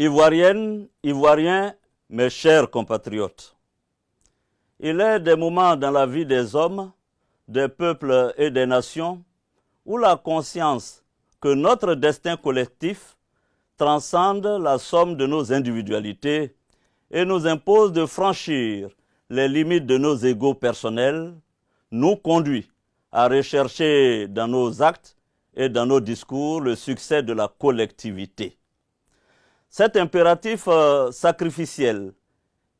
Ivoiriennes, Ivoiriens, mes chers compatriotes, il est des moments dans la vie des hommes, des peuples et des nations où la conscience que notre destin collectif transcende la somme de nos individualités et nous impose de franchir les limites de nos égos personnels, nous conduit à rechercher dans nos actes et dans nos discours le succès de la collectivité. Cet impératif sacrificiel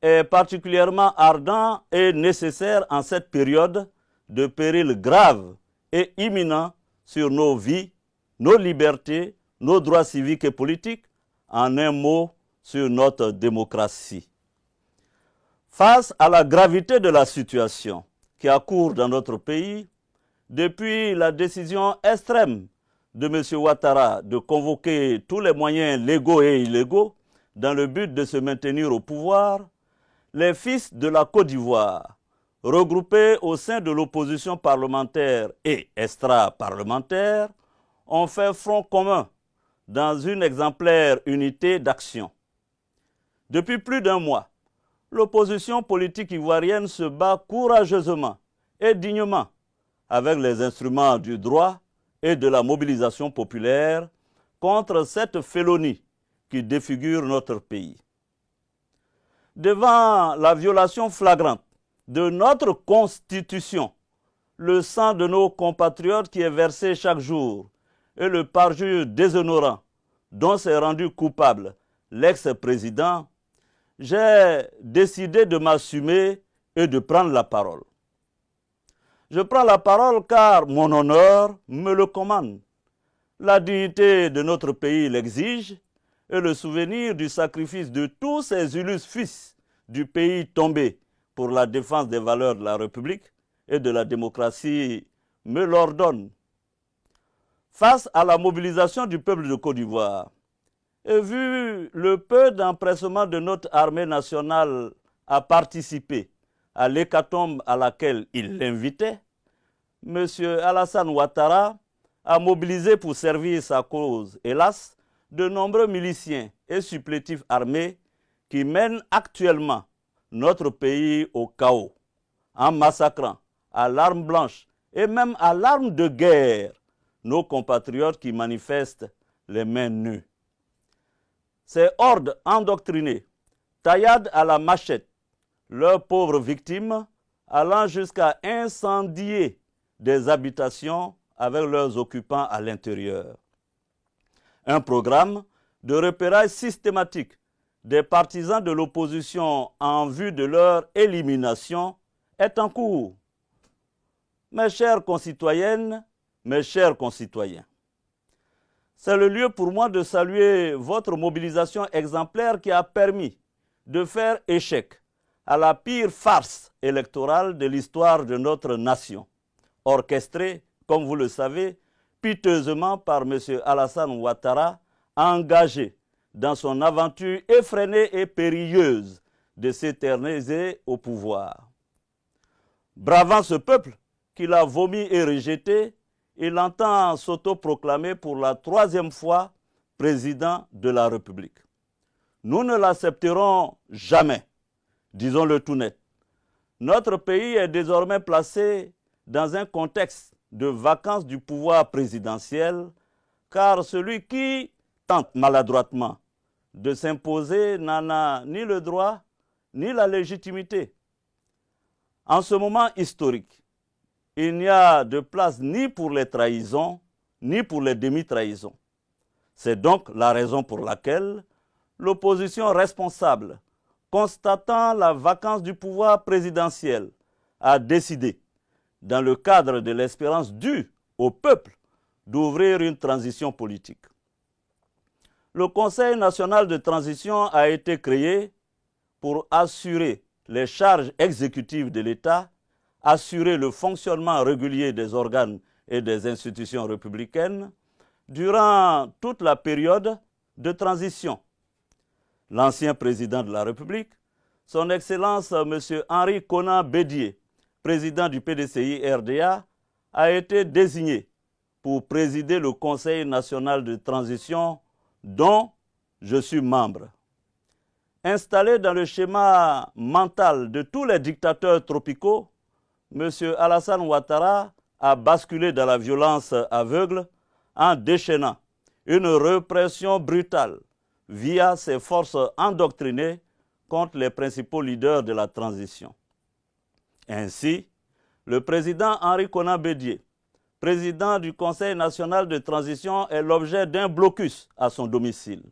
est particulièrement ardent et nécessaire en cette période de péril grave et imminent sur nos vies, nos libertés, nos droits civiques et politiques, en un mot, sur notre démocratie. Face à la gravité de la situation qui accourt dans notre pays, depuis la décision extrême de M. Ouattara de convoquer tous les moyens légaux et illégaux dans le but de se maintenir au pouvoir, les fils de la Côte d'Ivoire, regroupés au sein de l'opposition parlementaire et extra-parlementaire, ont fait front commun dans une exemplaire unité d'action. Depuis plus d'un mois, l'opposition politique ivoirienne se bat courageusement et dignement avec les instruments du droit et de la mobilisation populaire contre cette félonie qui défigure notre pays. Devant la violation flagrante de notre Constitution, le sang de nos compatriotes qui est versé chaque jour et le parjure déshonorant dont s'est rendu coupable l'ex-président, j'ai décidé de m'assumer et de prendre la parole. Je prends la parole car mon honneur me le commande. La dignité de notre pays l'exige et le souvenir du sacrifice de tous ces illustres fils du pays tombés pour la défense des valeurs de la République et de la démocratie me l'ordonne. Face à la mobilisation du peuple de Côte d'Ivoire, et vu le peu d'empressement de notre armée nationale à participer à l'hécatombe à laquelle il l'invitait, M. Alassane Ouattara a mobilisé pour servir sa cause, hélas, de nombreux miliciens et supplétifs armés qui mènent actuellement notre pays au chaos, en massacrant à l'arme blanche et même à l'arme de guerre nos compatriotes qui manifestent les mains nues. Ces hordes endoctrinées tailladent à la machette leurs pauvres victimes, allant jusqu'à incendier des habitations avec leurs occupants à l'intérieur. Un programme de repérage systématique des partisans de l'opposition en vue de leur élimination est en cours. Mes chères concitoyennes, mes chers concitoyens, c'est le lieu pour moi de saluer votre mobilisation exemplaire qui a permis de faire échec à la pire farce électorale de l'histoire de notre nation, orchestrée, comme vous le savez, piteusement par M. Alassane Ouattara, engagé dans son aventure effrénée et périlleuse de s'éterniser au pouvoir. Bravant ce peuple qu'il a vomi et rejeté, il entend s'autoproclamer pour la 3e fois président de la République. Nous ne l'accepterons jamais, disons-le tout net. Notre pays est désormais placé dans un contexte de vacance du pouvoir présidentiel, car celui qui tente maladroitement de s'imposer n'en a ni le droit ni la légitimité. En ce moment historique, il n'y a de place ni pour les trahisons, ni pour les demi-trahisons. C'est donc la raison pour laquelle l'opposition responsable, constatant la vacance du pouvoir présidentiel, a décidé, dans le cadre de l'espérance due au peuple, d'ouvrir une transition politique. Le Conseil national de transition a été créé pour assurer les charges exécutives de l'État, assurer le fonctionnement régulier des organes et des institutions républicaines durant toute la période de transition. L'ancien président de la République, son Excellence M. Henri Konan Bédié, président du PDCI-RDA, a été désigné pour présider le Conseil national de transition dont je suis membre. Installé dans le schéma mental de tous les dictateurs tropicaux, M. Alassane Ouattara a basculé dans la violence aveugle en déchaînant une répression brutale via ses forces endoctrinées contre les principaux leaders de la transition. Ainsi, le président Henri Konan Bédié, président du Conseil national de transition, est l'objet d'un blocus à son domicile.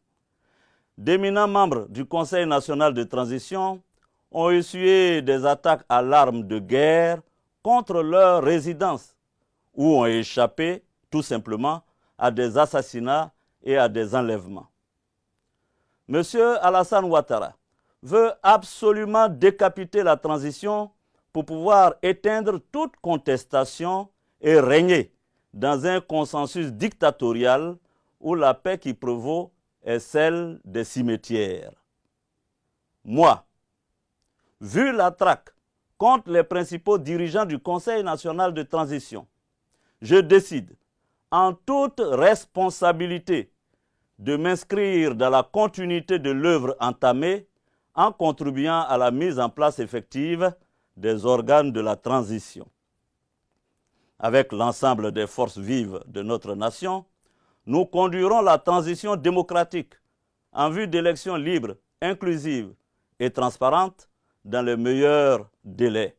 D'éminents membres du Conseil national de transition ont essuyé des attaques à l'arme de guerre contre leur résidence ou ont échappé tout simplement à des assassinats et à des enlèvements. M. Alassane Ouattara veut absolument décapiter la transition pour pouvoir éteindre toute contestation et régner dans un consensus dictatorial où la paix qui prévaut est celle des cimetières. Moi, vu la traque contre les principaux dirigeants du Conseil national de transition, je décide, en toute responsabilité, de m'inscrire dans la continuité de l'œuvre entamée en contribuant à la mise en place effective des organes de la transition. Avec l'ensemble des forces vives de notre nation, nous conduirons la transition démocratique en vue d'élections libres, inclusives et transparentes dans les meilleurs délais.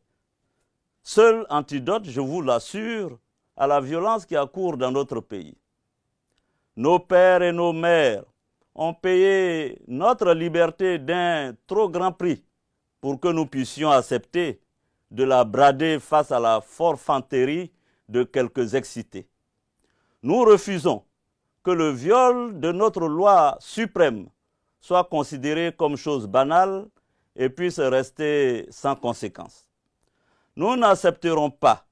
Seul antidote, je vous l'assure, à la violence qui accourt dans notre pays. Nos pères et nos mères ont payé notre liberté d'un trop grand prix pour que nous puissions accepter de la brader face à la forfanterie de quelques excités. Nous refusons que le viol de notre loi suprême soit considéré comme chose banale et puisse rester sans conséquence. Nous n'accepterons pas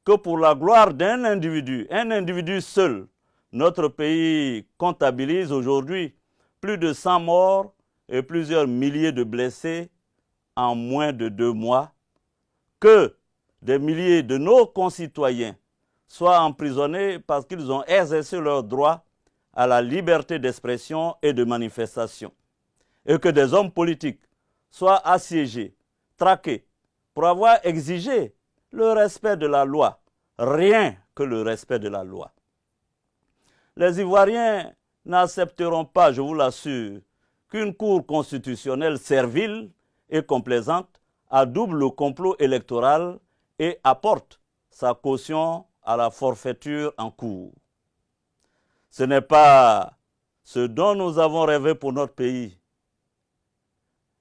que pour la gloire d'un individu, un individu seul, notre pays comptabilise aujourd'hui plus de 100 morts et plusieurs milliers de blessés en moins de 2 mois, que des milliers de nos concitoyens soient emprisonnés parce qu'ils ont exercé leur droit à la liberté d'expression et de manifestation, et que des hommes politiques soient assiégés, traqués, pour avoir exigé le respect de la loi, rien que le respect de la loi. Les Ivoiriens n'accepteront pas, je vous l'assure, qu'une cour constitutionnelle servile et complaisante adoube le complot électoral et apporte sa caution à la forfaiture en cours. Ce n'est pas ce dont nous avons rêvé pour notre pays.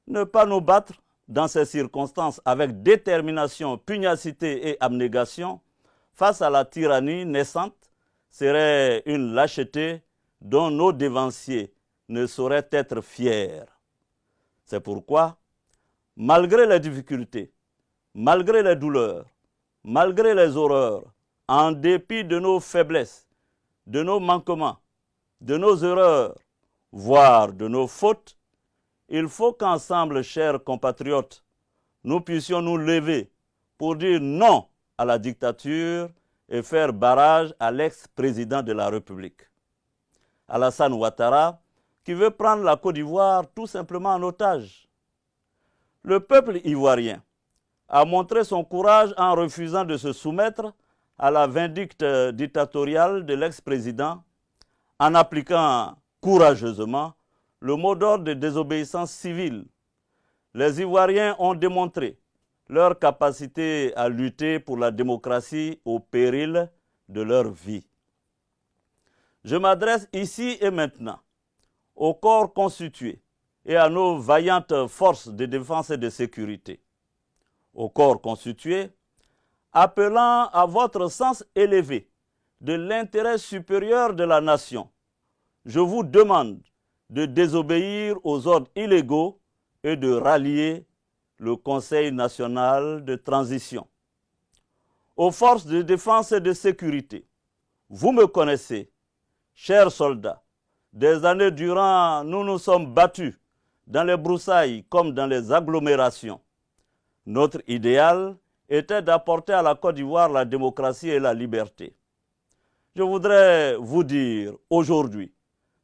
Ne pas nous battre dans ces circonstances avec détermination, pugnacité et abnégation face à la tyrannie naissante serait une lâcheté dont nos dévanciers ne sauraient être fiers. C'est pourquoi, malgré les difficultés, malgré les douleurs, malgré les horreurs, en dépit de nos faiblesses, de nos manquements, de nos erreurs, voire de nos fautes, il faut qu'ensemble, chers compatriotes, nous puissions nous lever pour dire non à la dictature et faire barrage à l'ex-président de la République, Alassane Ouattara, qui veut prendre la Côte d'Ivoire tout simplement en otage. Le peuple ivoirien a montré son courage en refusant de se soumettre à la vindicte dictatoriale de l'ex-président, en appliquant courageusement le mot d'ordre de désobéissance civile. Les Ivoiriens ont démontré leur capacité à lutter pour la démocratie au péril de leur vie. Je m'adresse ici et maintenant au corps constitué et à nos vaillantes forces de défense et de sécurité. Au corps constitué, appelant à votre sens élevé de l'intérêt supérieur de la nation, je vous demande de désobéir aux ordres illégaux et de rallier le Conseil national de transition. Aux forces de défense et de sécurité, vous me connaissez, chers soldats, des années durant, nous nous sommes battus dans les broussailles comme dans les agglomérations. Notre idéal était d'apporter à la Côte d'Ivoire la démocratie et la liberté. Je voudrais vous dire aujourd'hui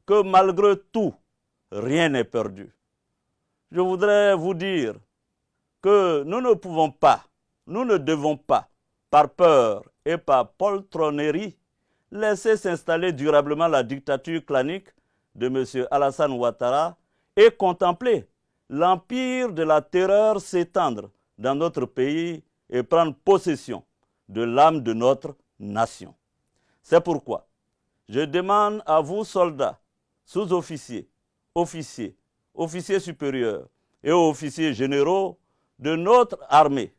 que malgré tout, rien n'est perdu. Je voudrais vous dire que nous ne pouvons pas, nous ne devons pas, par peur et par poltronnerie, laisser s'installer durablement la dictature clanique de M. Alassane Ouattara et contempler l'empire de la terreur s'étendre dans notre pays et prendre possession de l'âme de notre nation. C'est pourquoi je demande à vous, soldats, sous-officiers, officiers, officiers supérieurs et officiers généraux de notre armée,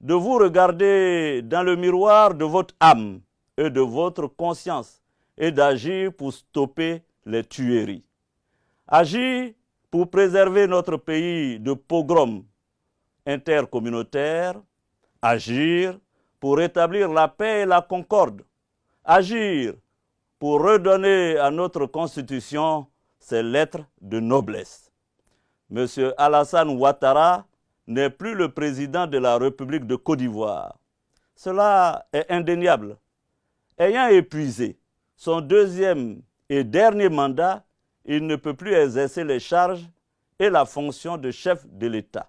de vous regarder dans le miroir de votre âme et de votre conscience et d'agir pour stopper les tueries. Agir pour préserver notre pays de pogroms intercommunautaires. Agir pour rétablir la paix et la concorde. Agir pour redonner à notre Constitution ses lettres de noblesse. M. Alassane Ouattara n'est plus le président de la République de Côte d'Ivoire. Cela est indéniable. Ayant épuisé son deuxième et dernier mandat, il ne peut plus exercer les charges et la fonction de chef de l'État.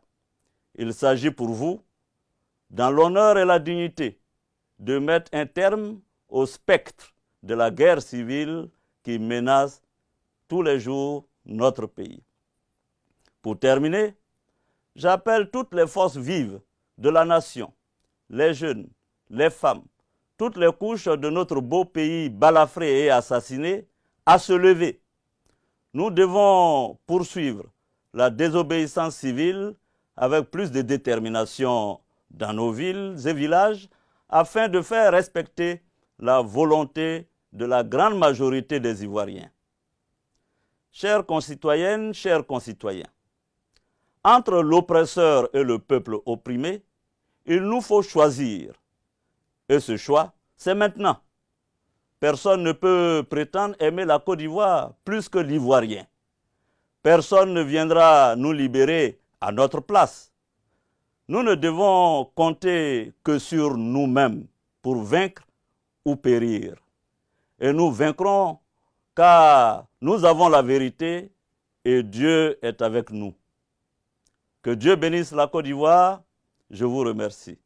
Il s'agit pour vous, dans l'honneur et la dignité, de mettre un terme au spectre de la guerre civile qui menace tous les jours notre pays. Pour terminer, j'appelle toutes les forces vives de la nation, les jeunes, les femmes, toutes les couches de notre beau pays balafré et assassiné, à se lever. Nous devons poursuivre la désobéissance civile avec plus de détermination dans nos villes et villages afin de faire respecter la volonté de la grande majorité des Ivoiriens. Chères concitoyennes, chers concitoyens, entre l'oppresseur et le peuple opprimé, il nous faut choisir. Et ce choix, c'est maintenant. Personne ne peut prétendre aimer la Côte d'Ivoire plus que l'Ivoirien. Personne ne viendra nous libérer à notre place. Nous ne devons compter que sur nous-mêmes pour vaincre ou périr. Et nous vaincrons car nous avons la vérité et Dieu est avec nous. Que Dieu bénisse la Côte d'Ivoire. Je vous remercie.